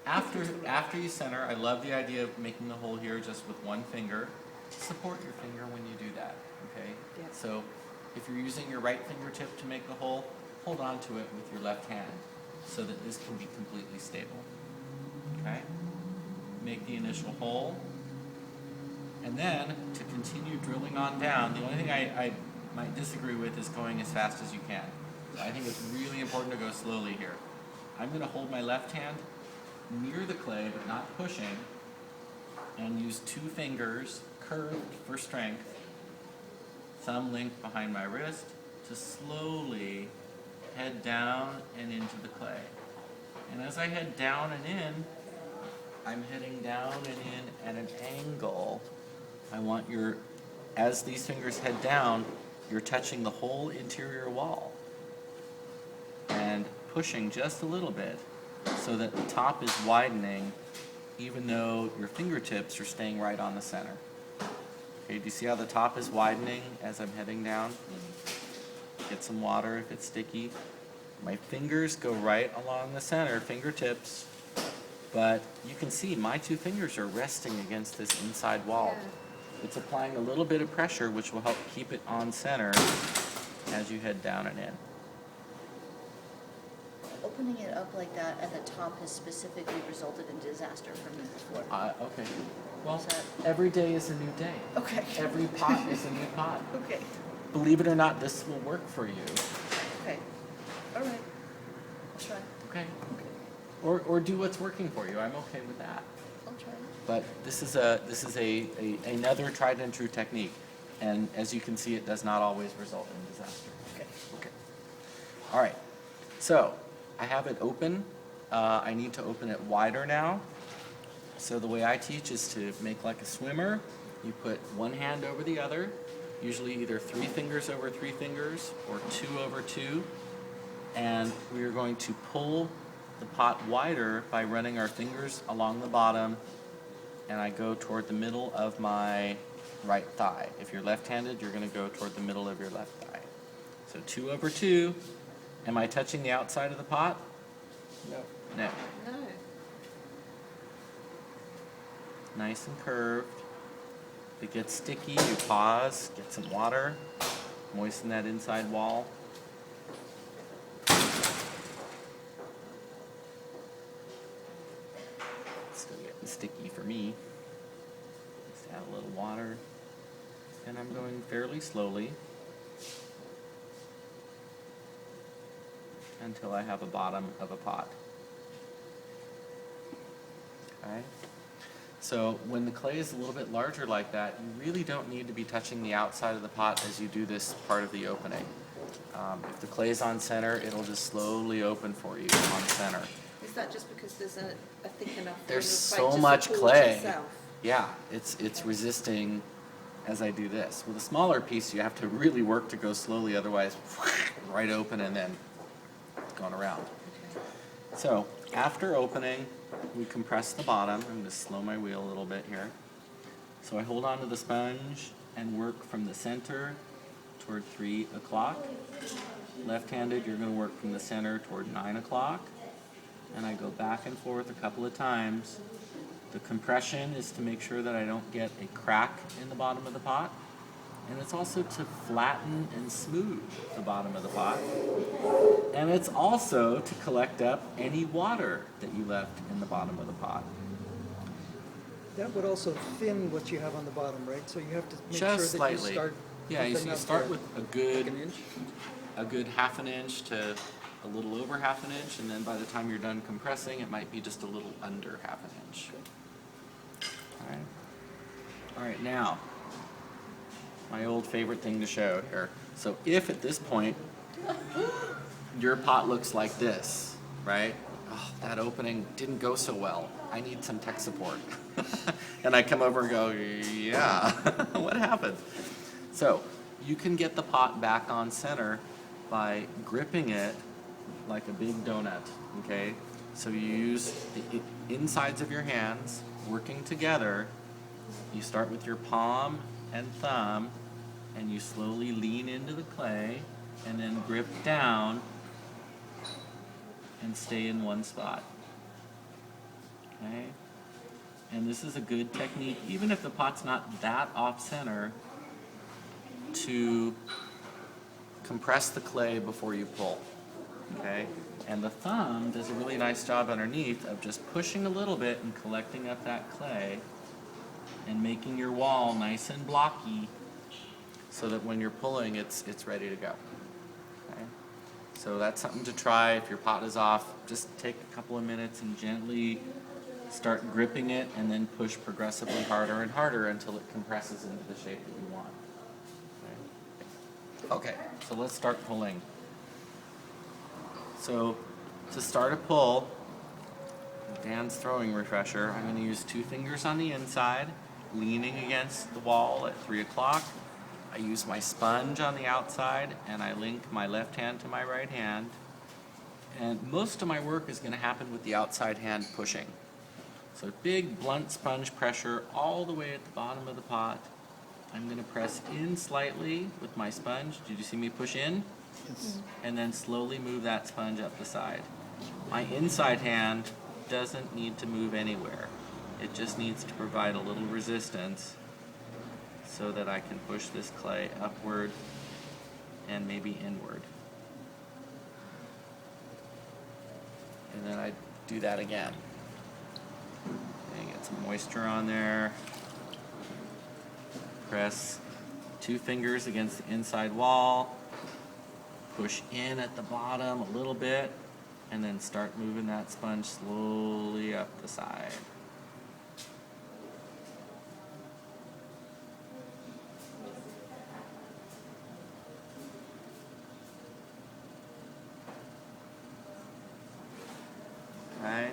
After you center, I love the idea of making the hole here just with one finger. Support your finger when you do that, okay? Yeah. So if you're using your right fingertip to make the hole, hold on to it with your left hand so that this can be completely stable, okay? Make the initial hole, and then to continue drilling on down, the only thing I might disagree with is going as fast as you can. I think it's really important to go slowly here. I'm going to hold my left hand near the clay but not pushing and use two fingers curved for strength, thumb length behind my wrist, to slowly head down and into the clay. And as I head down and in, I'm heading down and in at an angle. I want as these fingers head down, you're touching the whole interior wall and pushing just a little bit so that the top is widening even though your fingertips are staying right on the center. Okay, do you see how the top is widening as I'm heading down? Get some water if it's sticky. My fingers go right along the center, fingertips, but you can see my two fingers are resting against this inside wall. Yeah. It's applying a little bit of pressure, which will help keep it on center as you head down and in. Opening it up like that at the top has specifically resulted in disaster for me before. Okay. Well, Is that- every day is a new day. Okay. Every pot is a new pot. Okay, Believe it or not, this will work for you. okay. All right. I'll try. Okay. Okay. Or do what's working for you. I'm okay with that. I'll try. But this is another tried and true technique, and as you can see, it does not always result in disaster. Okay. Okay. All right. So I have it open. I need to open it wider now. So the way I teach is to make like a swimmer. You put one hand over the other, usually either 3 fingers over 3 fingers or 2 over 2, and we are going to pull the pot wider by running our fingers along the bottom, and I go toward the middle of my right thigh. If you're left-handed, you're going to go toward the middle of your left thigh. So 2 over 2. Am I touching the outside of the pot? No. No. No. Nice and curved. If it gets sticky, you pause, get some water, moisten that inside wall. Still getting sticky for me. Just add a little water. And I'm going fairly slowly until I have a bottom of a pot. Okay? So when the clay is a little bit larger like that, you really don't need to be touching the outside of the pot as you do this part of the opening. If the clay is on center, it'll just slowly open for you on center. Is that just because there's a thick enough There's layer of so clay to much support clay. yourself? Yeah, it's resisting as I do this. With a smaller piece, you have to really work to go slowly, otherwise right open and then going around. Okay. So after opening, we compress the bottom. I'm going to slow my wheel a little bit here. So I hold onto the sponge and work from the center toward 3 o'clock. Left-handed, you're going to work from the center toward 9 o'clock. And I go back and forth a couple of times. The compression is to make sure that I don't get a crack in the bottom of the pot. And it's also to flatten and smooth the bottom of the pot. And it's also to collect up any water that you left in the bottom of the pot. That would also thin what you have on the bottom, right? So you have to make Just sure that slightly. you start Yeah, with you enough start to- with a like an inch. good half an inch to a little over half an inch, and then by the time you're done compressing, it might be just a little under half an inch. All right, now, my old favorite thing to show here. So if at this point, your pot looks like this, right? Oh, that opening didn't go so well. I need some tech support. And I come over and go, yeah, what happened? So you can get the pot back on center by gripping it like a big donut, okay? So you use the insides of your hands working together. You start with your palm and thumb, and you slowly lean into the clay, and then grip down and stay in one spot. Okay? And this is a good technique, even if the pot's not that off center, to compress the clay before you pull. Okay? And the thumb does a really nice job underneath of just pushing a little bit and collecting up that clay and making your wall nice and blocky so that when you're pulling, it's ready to go. Okay? So that's something to try. If your pot is off, just take a couple of minutes and gently start gripping it and then push progressively harder and harder until it compresses into the shape that you want. Okay, so let's start pulling. So to start a pull, Dan's throwing refresher, I'm going to use 2 fingers on the inside, leaning against the wall at 3 o'clock. I use my sponge on the outside, and I link my left hand to my right hand. And most of my work is going to happen with the outside hand pushing. So big, blunt sponge pressure all the way at the bottom of the pot. I'm going to press in slightly with my sponge. Did you see me push in? Yes. And then slowly move that sponge up the side. My inside hand doesn't need to move anywhere. It just needs to provide a little resistance so that I can push this clay upward and maybe inward. And then I do that again. And get some moisture on there. Press 2 fingers against the inside wall. Push in at the bottom a little bit, and then start moving that sponge slowly up the side. Right?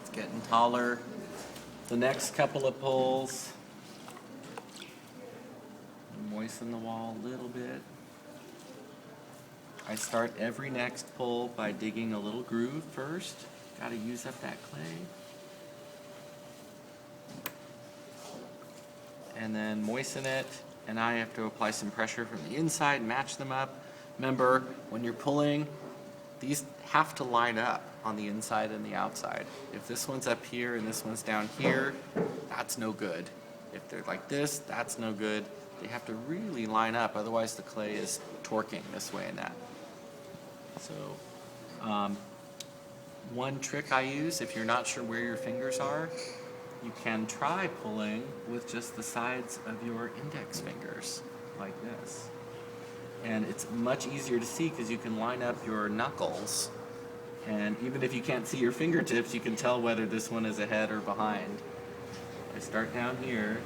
It's getting taller. The next couple of pulls, moisten the wall a little bit. I start every next pull by digging a little groove first. Got to use up that clay. And then moisten it, and I have to apply some pressure from the inside, match them up. Remember, when you're pulling, these have to line up on the inside and the outside. If this one's up here and this one's down here, that's no good. If they're like this, that's no good. They have to really line up, otherwise the clay is torquing this way and that. So, one trick I use, if you're not sure where your fingers are, you can try pulling with just the sides of your index fingers, like this. And it's much easier to see because you can line up your knuckles. And even if you can't see your fingertips, you can tell whether this one is ahead or behind. I start down here.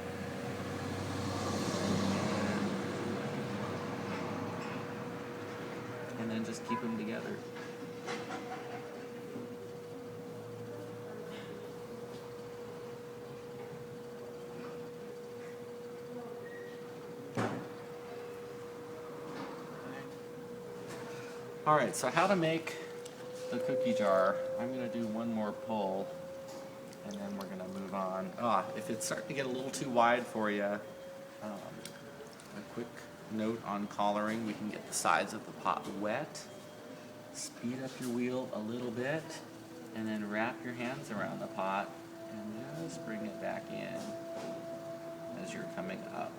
And then just keep them together. All right, so how to make the cookie jar. I'm going to do one more pull, and then we're going to move on. If it's starting to get a little too wide for you, a quick note on collaring. We can get the sides of the pot wet. Speed up your wheel a little bit, and then wrap your hands around the pot, and just bring it back in as you're coming up.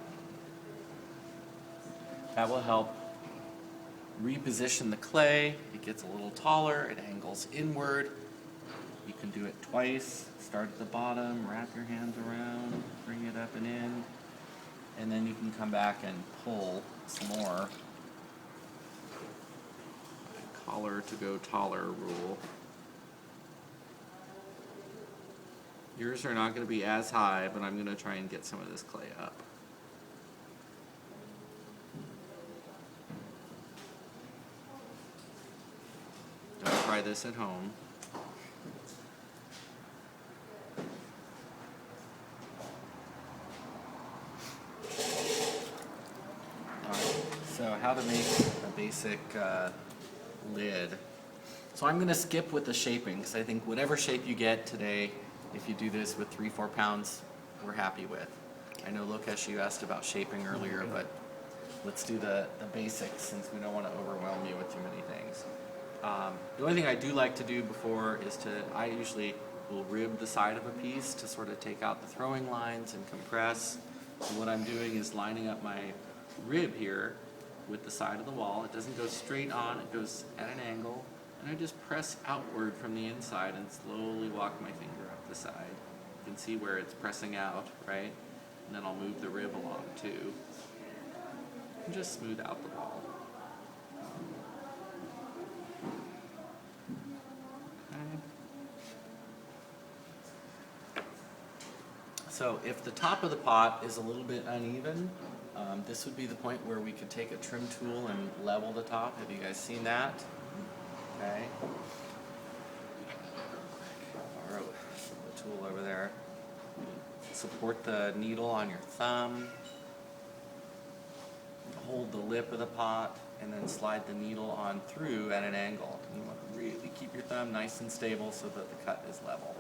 That will help reposition the clay. It gets a little taller, it angles inward. You can do it twice. Start at the bottom, wrap your hands around, bring it up and in, and then you can come back and pull some more. Collar to go taller rule. Yours are not going to be as high, but I'm going to try and get some of this clay up. Don't try this at home. Alright, so how to make a basic lid. So I'm going to skip with the shaping because I think whatever shape you get today, if you do this with 3-4 pounds, we're happy with. I know Lokesh, you asked about shaping earlier, but let's do the basics since we don't want to overwhelm you with too many things. The only thing I do like to do before is I usually we'll rib the side of a piece to sort of take out the throwing lines and compress. And what I'm doing is lining up my rib here with the side of the wall. It doesn't go straight on, it goes at an angle. And I just press outward from the inside and slowly walk my finger up the side. You can see where it's pressing out, right? And then I'll move the rib along too. And just smooth out the wall. Okay. So if the top of the pot is a little bit uneven, this would be the point where we could take a trim tool and level the top. Have you guys seen that? Okay. Borrow the tool over there. Support the needle on your thumb. Hold the lip of the pot and then slide the needle on through at an angle. You want to really keep your thumb nice and stable so that the cut is level.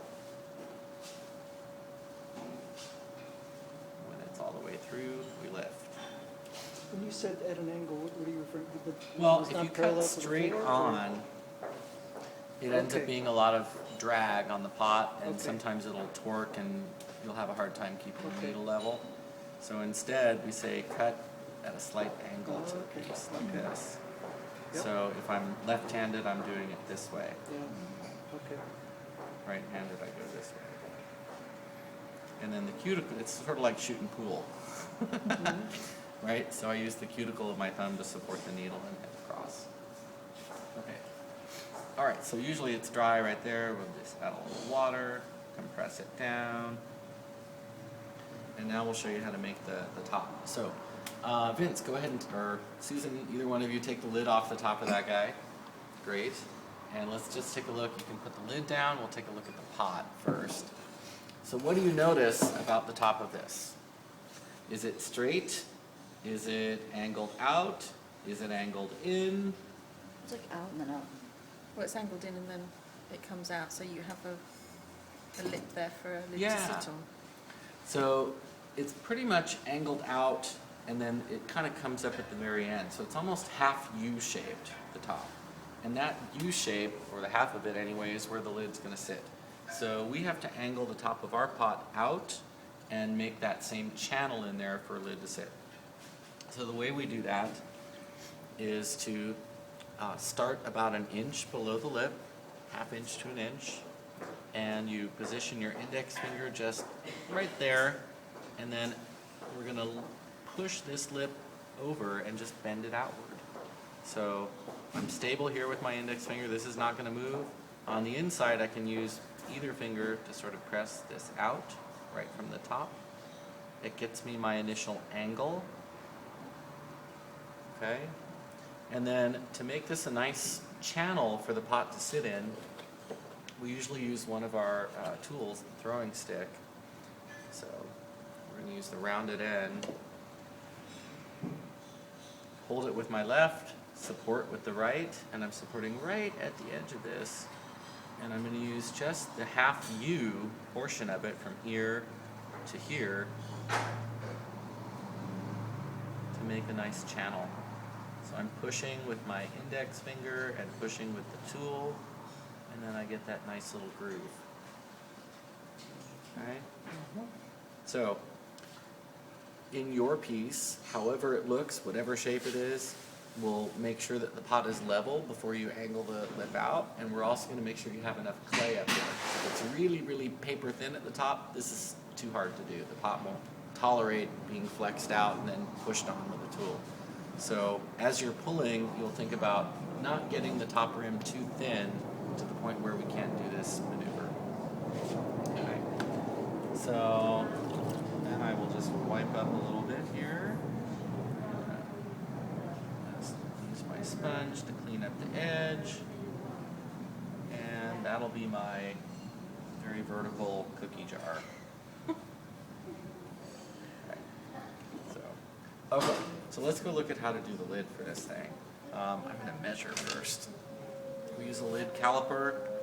When it's all the way through, we lift. When you said at an angle, what are you referring to? Well, It's if not you parallel cut to the straight floor, or- on, it ends up Okay. being a lot of drag on the pot, and Okay. sometimes it'll torque and you'll have a hard time keeping the Okay. needle level. So instead, we say cut at a slight angle to the Oh, okay. piece, like this. Yep. So if I'm left-handed, I'm doing it this way. Yeah, okay. Right-handed, I go this way. And then the cuticle, it's sort of like shooting pool. Right? So I use the cuticle of my thumb to support the needle and hit across. Okay. All right, so usually it's dry right there. We'll just add a little water, compress it down. And now we'll show you how to make the top. So, Vince, go ahead and, or Susan, either one of you take the lid off the top of that guy. Great. And let's just take a look. You can put the lid down. We'll take a look at the pot first. So what do you notice about the top of this? Is it straight? Is it angled out? Is it angled in? It's like out and then out. Well, it's angled in and then it comes out, so you have a lip there for a lid Yeah. to sit on. So it's pretty much angled out and then it kind of comes up at the very end. So it's almost half U-shaped, the top. And that U shape, or the half of it anyway, is where the lid's going to sit. So we have to angle the top of our pot out and make that same channel in there for a lid to sit. So the way we do that is to start about an inch below the lip, half inch to an inch, and you position your index finger just right there, and then we're going to push this lip over and just bend it outward. So I'm stable here with my index finger. This is not going to move. On the inside, I can use either finger to sort of press this out right from the top. It gets me my initial angle. Okay? And then to make this a nice channel for the pot to sit in, we usually use one of our tools, the throwing stick. So we're going to use the rounded end. Hold it with my left, support with the right, and I'm supporting right at the edge of this. And I'm going to use just the half U portion of it from here to here to make a nice channel. So I'm pushing with my index finger and pushing with the tool, and then I get that nice little groove. Okay? So, in your piece, however it looks, whatever shape it is, we'll make sure that the pot is level before you angle the lip out, and we're also going to make sure you have enough clay up there. If it's really, really paper thin at the top, this is too hard to do. The pot won't tolerate being flexed out and then pushed on with a tool. So as you're pulling, you'll think about not getting the top rim too thin to the point where we can't do this maneuver. Okay. So then I will just wipe up a little bit here. Just use my sponge to clean up the edge. And that'll be my very vertical cookie jar. Okay, so let's go look at how to do the lid for this thing. I'm going to measure first. We use a lid caliper.